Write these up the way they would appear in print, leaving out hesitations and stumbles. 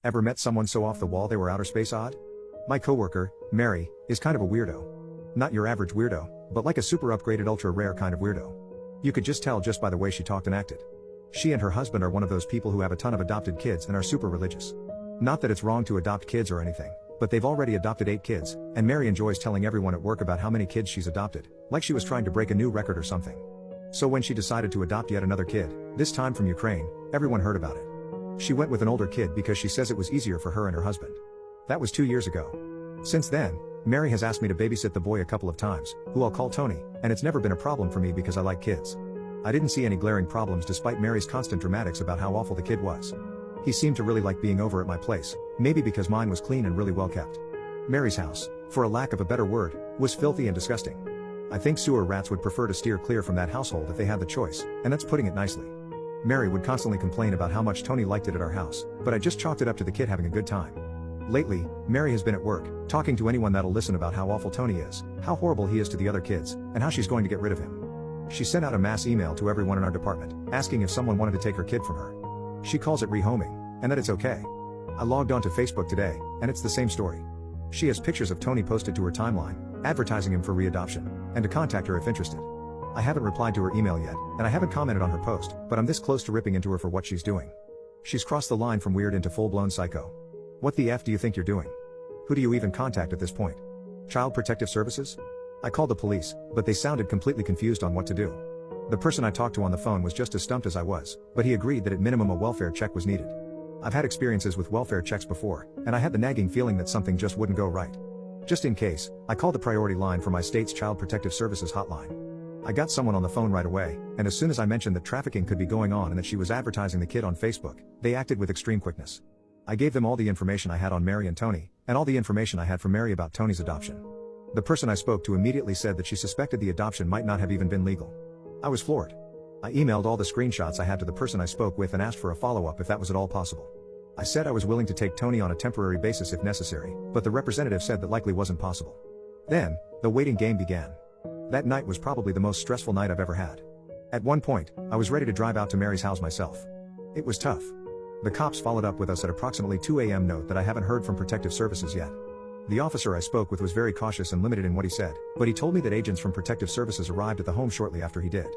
Ever met someone so off the wall they were outer space odd? My coworker, Mary, is kind of a weirdo. Not your average weirdo, but like a super upgraded ultra rare kind of weirdo. You could just tell just by the way she talked and acted. She and her husband are one of those people who have a ton of adopted kids and are super religious. Not that it's wrong to adopt kids or anything, but they've already adopted 8 kids, and Mary enjoys telling everyone at work about how many kids she's adopted, like she was trying to break a new record or something. So when she decided to adopt yet another kid, this time from Ukraine, everyone heard about it. She went with an older kid because she says it was easier for her and her husband. That was 2 years ago. Since then, Mary has asked me to babysit the boy a couple of times, who I'll call Tony, and it's never been a problem for me because I like kids. I didn't see any glaring problems despite Mary's constant dramatics about how awful the kid was. He seemed to really like being over at my place, maybe because mine was clean and really well kept. Mary's house, for a lack of a better word, was filthy and disgusting. I think sewer rats would prefer to steer clear from that household if they had the choice, and that's putting it nicely. Mary would constantly complain about how much Tony liked it at our house, but I just chalked it up to the kid having a good time. Lately, Mary has been at work, talking to anyone that'll listen about how awful Tony is, how horrible he is to the other kids, and how she's going to get rid of him. She sent out a mass email to everyone in our department, asking if someone wanted to take her kid from her. She calls it rehoming, and that it's okay. I logged onto Facebook today, and it's the same story. She has pictures of Tony posted to her timeline, advertising him for readoption, and to contact her if interested. I haven't replied to her email yet, and I haven't commented on her post, but I'm this close to ripping into her for what she's doing. She's crossed the line from weird into full-blown psycho. What the F do you think you're doing? Who do you even contact at this point? Child Protective Services? I called the police, but they sounded completely confused on what to do. The person I talked to on the phone was just as stumped as I was, but he agreed that at minimum a welfare check was needed. I've had experiences with welfare checks before, and I had the nagging feeling that something just wouldn't go right. Just in case, I called the priority line for my state's Child Protective Services hotline. I got someone on the phone right away, and as soon as I mentioned that trafficking could be going on and that she was advertising the kid on Facebook, they acted with extreme quickness. I gave them all the information I had on Mary and Tony, and all the information I had from Mary about Tony's adoption. The person I spoke to immediately said that she suspected the adoption might not have even been legal. I was floored. I emailed all the screenshots I had to the person I spoke with and asked for a follow-up if that was at all possible. I said I was willing to take Tony on a temporary basis if necessary, but the representative said that likely wasn't possible. Then, the waiting game began. That night was probably the most stressful night I've ever had. At one point, I was ready to drive out to Mary's house myself. It was tough. The cops followed up with us at approximately 2 a.m. Note that I haven't heard from Protective Services yet. The officer I spoke with was very cautious and limited in what he said, but he told me that agents from Protective Services arrived at the home shortly after he did.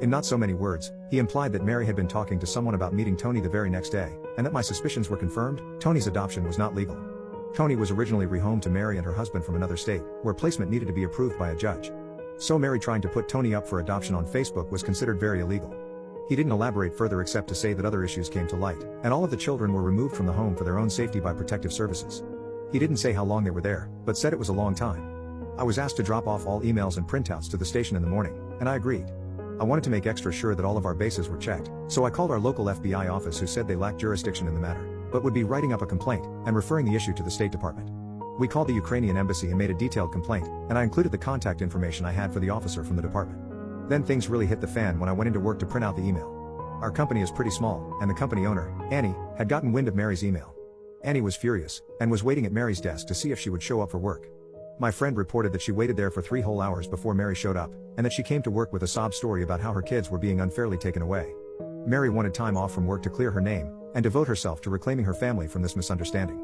In not so many words, he implied that Mary had been talking to someone about meeting Tony the very next day, and that my suspicions were confirmed. Tony's adoption was not legal. Tony was originally rehomed to Mary and her husband from another state, where placement needed to be approved by a judge. So Mary trying to put Tony up for adoption on Facebook was considered very illegal. He didn't elaborate further except to say that other issues came to light, and all of the children were removed from the home for their own safety by Protective Services. He didn't say how long they were there, but said it was a long time. I was asked to drop off all emails and printouts to the station in the morning, and I agreed. I wanted to make extra sure that all of our bases were checked, so I called our local FBI office who said they lacked jurisdiction in the matter, but would be writing up a complaint and referring the issue to the State Department. We called the Ukrainian embassy and made a detailed complaint, and I included the contact information I had for the officer from the department. Then things really hit the fan when I went into work to print out the email. Our company is pretty small, and the company owner, Annie, had gotten wind of Mary's email. Annie was furious, and was waiting at Mary's desk to see if she would show up for work. My friend reported that she waited there for 3 whole hours before Mary showed up, and that she came to work with a sob story about how her kids were being unfairly taken away. Mary wanted time off from work to clear her name, and devote herself to reclaiming her family from this misunderstanding.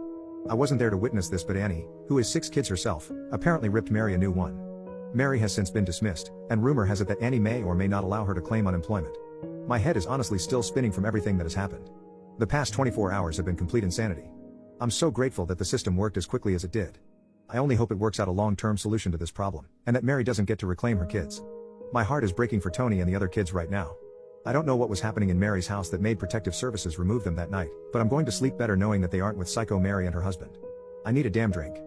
I wasn't there to witness this, but Annie, who has 6 kids herself, apparently ripped Mary a new one. Mary has since been dismissed, and rumor has it that Annie may or may not allow her to claim unemployment. My head is honestly still spinning from everything that has happened. The past 24 hours have been complete insanity. I'm so grateful that the system worked as quickly as it did. I only hope it works out a long-term solution to this problem, and that Mary doesn't get to reclaim her kids. My heart is breaking for Tony and the other kids right now. I don't know what was happening in Mary's house that made Protective Services remove them that night, but I'm going to sleep better knowing that they aren't with Psycho Mary and her husband. I need a damn drink.